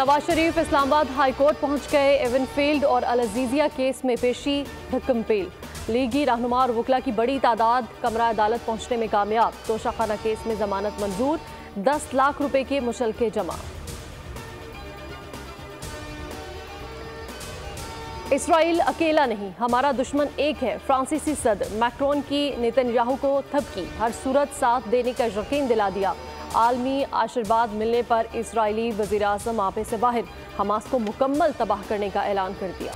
Nawaz Sharif Islamabad high court पहुंच गए। Avenfield और अल अजीजिया केस में पेशी धक्कमपेल। लीगी रहनुमा और वकला की बड़ी तादाद कमरा अदालत पहुंचने में कामयाब। तोशाखाना केस में जमानत मंजूर। 10 लाख रुपए के मुशल्के जमा। इसराइल अकेला नहीं, हमारा दुश्मन एक है। फ्रांसीसी सदर मैक्रोन की नेतन्याहू को थपकी, हर सूरत साथ देने का यकीन दिला दिया। आलमी आशीर्वाद मिलने पर इसराइली वजीर आज़म आपे से बाहर, हमास को मुकम्मल तबाह करने का ऐलान कर दिया।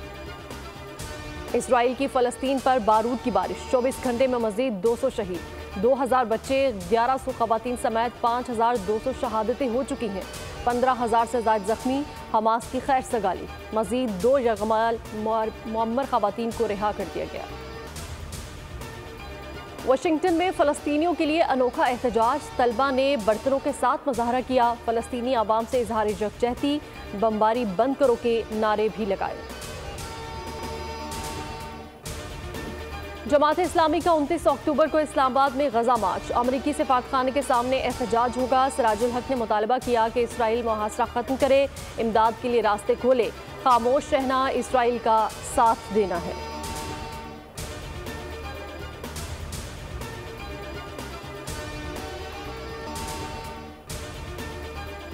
इसराइल की फ़लस्तीन पर बारूद की बारिश, 24 घंटे में मजीद 200 शहीद, 2000 बच्चे, 1100 खवातीन समेत 5200 शहादतें हो चुकी हैं। 15,000 से ज़ायद जख्मी। हमास की खैर सगाली, मजीद 2 यगमाल मुअम्मर खवातीन को रिहा कर दिया गया। वाशिंगटन में फ़लस्तीनियों के लिए अनोखा एहतजाज, तलबा ने बर्तनों के साथ मुजाहरा किया। फ़लस्तीनी आवाम से इजहार यकजहती, बमबारी बंद करो के नारे भी लगाए। जमात इस्लामी का 29 अक्टूबर को इस्लामाबाद में गजा मार्च, अमरीकी सफारतखाने के सामने एहतजाज होगा। सिराजुल हक ने मुतालबा किया कि इसराइल मुहासरा खत्म करे, इमदाद के लिए रास्ते खोले। खामोश रहना इसराइल का साथ देना है।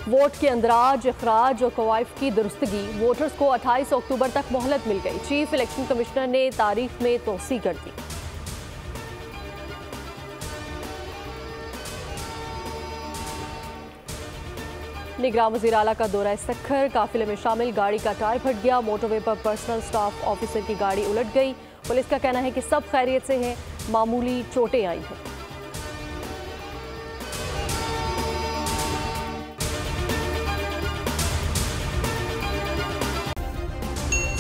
वोट के अंदराज, अखराज और कवायद की दुरुस्तगी, वोटर्स को 28 अक्टूबर तक मोहलत मिल गई। चीफ इलेक्शन कमिश्नर ने तारीख में तोसी कर दी। निगरान वज़ीर आला का दौरा सखर, काफिले में शामिल गाड़ी का टायर फट गया। मोटरवे पर पर्सनल स्टाफ ऑफिसर की गाड़ी उलट गई। पुलिस का कहना है कि सब खैरियत से हैं, मामूली चोटें आई हैं।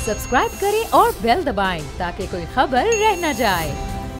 सब्सक्राइब करें और बेल दबाएं ताकि कोई खबर रह न जाए।